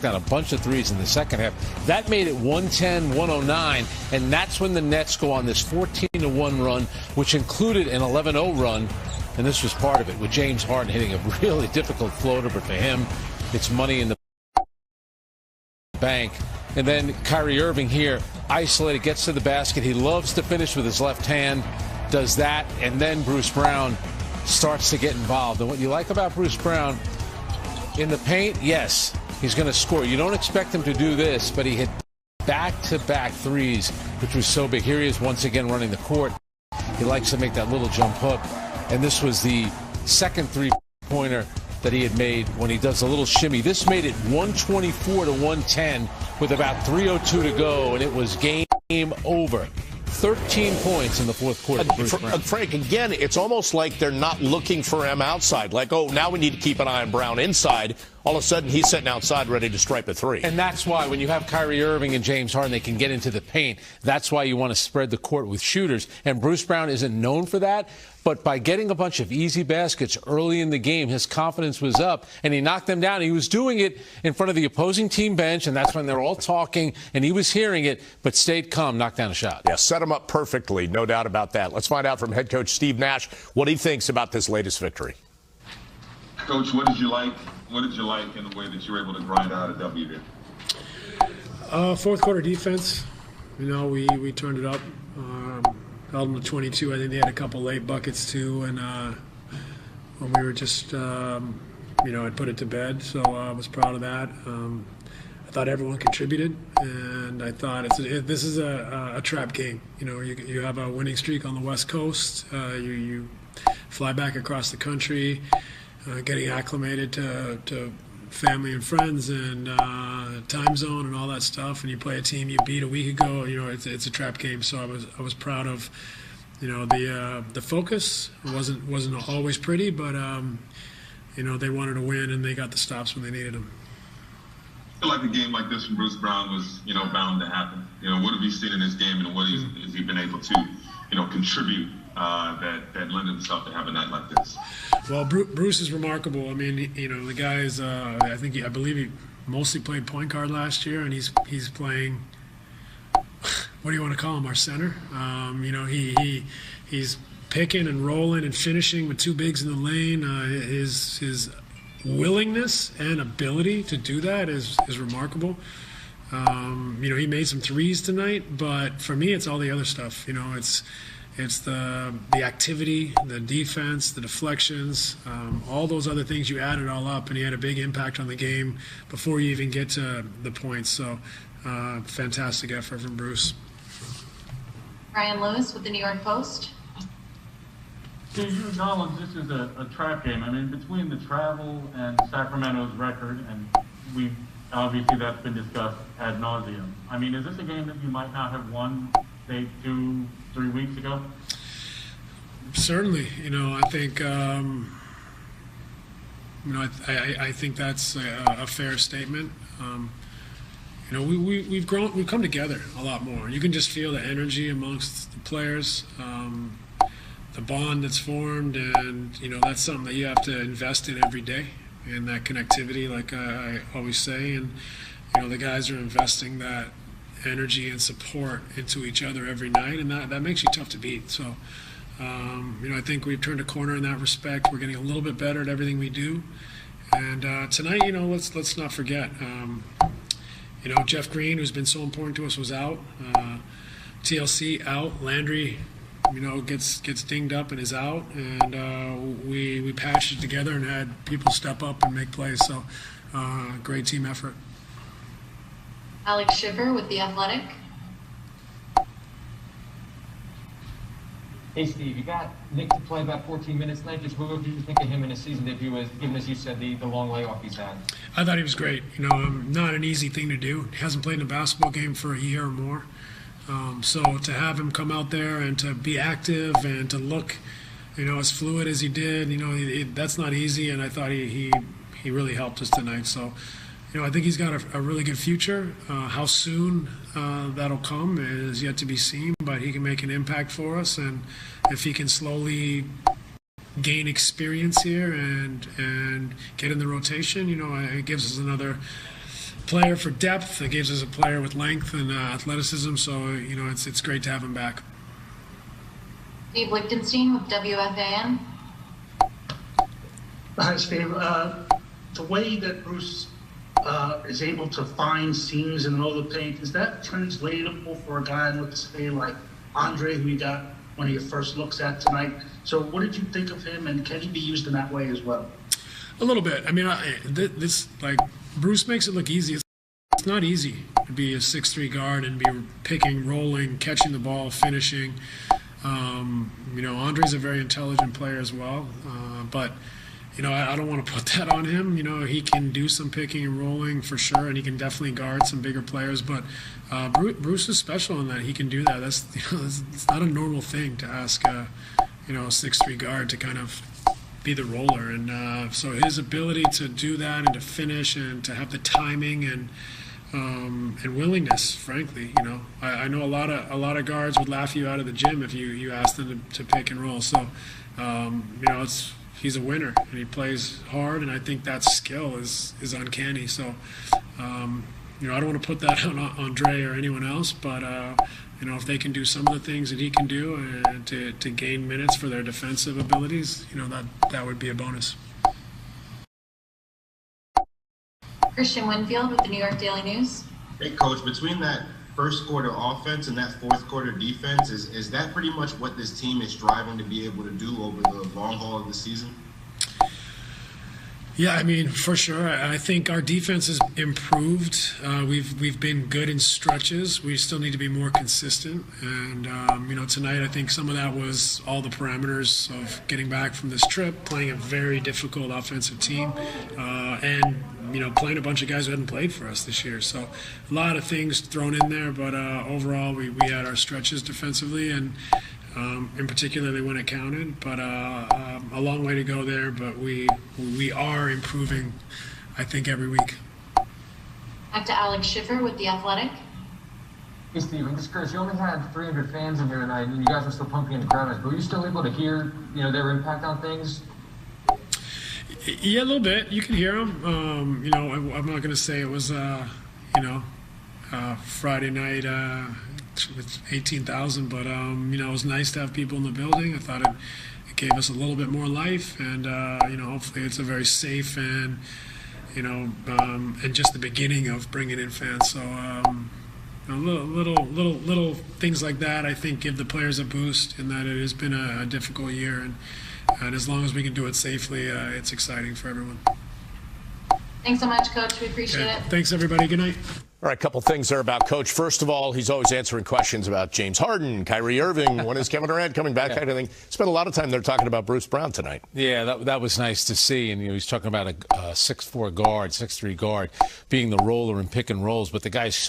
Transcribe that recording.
Got a bunch of threes in the second half. That made it 110-109, and that's when the Nets go on this 14-1 run, which included an 11-0 run, and this was part of it, with James Harden hitting a really difficult floater, but for him, it's money in the bank. And then Kyrie Irving here, isolated, gets to the basket. He loves to finish with his left hand, does that, and then Bruce Brown starts to get involved. And what you like about Bruce Brown, in the paint, yes, he's going to score. You don't expect him to do this, but he hit back-to-back threes, which was so big. Here he is once again running the court. He likes to make that little jump hook. And this was the second three-pointer that he had made when he does a little shimmy. This made it 124-110 with about 3:02 to go, and it was game over. 13 points in the fourth quarter. Frank, again, it's almost like they're not looking for him outside. Like, oh, now we need to keep an eye on Brown inside. All of a sudden, he's sitting outside ready to stripe a three. And that's why when you have Kyrie Irving and James Harden, they can get into the paint. That's why you want to spread the court with shooters. And Bruce Brown isn't known for that. But by getting a bunch of easy baskets early in the game, his confidence was up, and he knocked them down. He was doing it in front of the opposing team bench, and that's when they're all talking, and he was hearing it, but stayed calm, knocked down a shot. Yeah, set him up perfectly, no doubt about that. Let's find out from head coach Steve Nash what he thinks about this latest victory. Coach, what did you like? What did you like in the way that you were able to grind out a W there? Fourth quarter defense. You know, we turned it up. Held them to 22. I think they had a couple late buckets too, and when we were just, I'd put it to bed. So I was proud of that. I thought everyone contributed, and I thought this is a trap game. You know, you have a winning streak on the West Coast. You fly back across the country, getting acclimated to family and friends and time zone and all that stuff, and you play a team you beat a week ago. You know, it's a trap game. So I was proud of, the focus. It wasn't always pretty, but they wanted to win, and they got the stops when they needed them. I feel like a game like this from Bruce Brown was bound to happen. What have you seen in this game, and what has he been able to contribute that lend himself to have a night like this? Well, Bruce is remarkable. I mean, the guy is. I believe he mostly played point guard last year, and he's playing. What do you want to call him? Our center. He's picking and rolling and finishing with two bigs in the lane. His willingness and ability to do that is remarkable. He made some threes tonight, but for me, it's all the other stuff. It's the activity, the defense, the deflections, all those other things. You add it all up, and he had a big impact on the game before you even get to the points. So, fantastic effort from Bruce. Ryan Lewis with the New York Post. Do you acknowledge this is a trap game? I mean, between the travel and Sacramento's record, and obviously that's been discussed ad nauseum. I mean, is this a game that you might not have won, say, 2-3 weeks ago? Certainly. I think I think that's a fair statement. We've come together a lot more. You can just feel the energy amongst the players, the bond that's formed, and that's something that you have to invest in every day, and that connectivity, like I always say. And the guys are investing that energy and support into each other every night, and that makes you tough to beat. So I think we've turned a corner in that respect. We're getting a little bit better at everything we do, and tonight, let's not forget, Jeff Green, who's been so important to us, was out. TLC out. Landry gets dinged up and is out, and we patched it together and had people step up and make plays. So great team effort. Alex Schiffer with The Athletic. Hey, Steve, you got Nick to play about 14 minutes tonight. Just what did you think of him in his season debut, given, as you said, the long layoff he's had? I thought he was great. Not an easy thing to do. He hasn't played in a basketball game for a year or more. So to have him come out there and to be active and to look, as fluid as he did, that's not easy. And I thought he really helped us tonight. So, I think he's got a really good future. How soon that'll come is yet to be seen, but he can make an impact for us. And if he can slowly gain experience here and get in the rotation, it gives us player for depth. It gives us a player with length and athleticism. So it's great to have him back. Steve Lichtenstein with WFAN. Hi, Steve. The way that Bruce is able to find seams and roll the paint, is that translatable for a guy, let's say, like Andre, who you got one of your first looks at tonight? So what did you think of him, and can he be used in that way as well? A little bit. I mean, Bruce makes it look easy. It's not easy to be a 6'3" guard and be picking, rolling, catching the ball, finishing. Andre's a very intelligent player as well, but I don't want to put that on him. He can do some picking and rolling for sure, and he can definitely guard some bigger players. But Bruce is special in that he can do that. It's not a normal thing to ask a 6'3" guard to kind of be the roller, and so his ability to do that and to finish and to have the timing and willingness, frankly, I know a lot of guards would laugh you out of the gym if you asked them to pick and roll. So he's a winner and he plays hard, and I think that skill is uncanny. So I don't want to put that on Andre or anyone else, but if they can do some of the things that he can do and to gain minutes for their defensive abilities, that would be a bonus. Christian Winfield with the New York Daily News. Hey, Coach, between that first quarter offense and that fourth quarter defense, is that pretty much what this team is striving to be able to do over the long haul of the season? Yeah, I mean, for sure. I think our defense has improved. We've been good in stretches. We still need to be more consistent. And, tonight I think some of that was all the parameters of getting back from this trip, playing a very difficult offensive team, and playing a bunch of guys who hadn't played for us this year. So a lot of things thrown in there. But overall, we had our stretches defensively, and in particular when it counted, but a long way to go there, but we are improving, I think, every week. Back to Alex Schiffer with The Athletic. Hey, Steve, I'm just curious. You only had 300 fans in here tonight, and you guys were still pumping in the crowd. But were you still able to hear, their impact on things? Yeah, a little bit. You can hear them. I'm not going to say it was, Friday night. It's 18,000, but it was nice to have people in the building. I thought it gave us a little bit more life, and hopefully it's a very safe and and just the beginning of bringing in fans. So little things like that, I think, give the players a boost in that it has been a difficult year, and as long as we can do it safely, it's exciting for everyone. Thanks so much, Coach. We appreciate it. Thanks, everybody. Good night. All right, a couple things there about Coach. First of all, he's always answering questions about James Harden, Kyrie Irving, when is Kevin Durant coming back, kind of thing. Spent a lot of time there talking about Bruce Brown tonight. Yeah, that was nice to see. And he's talking about a 6'4" guard, 6'3" guard, being the roller and pick and rolls. But the guy's so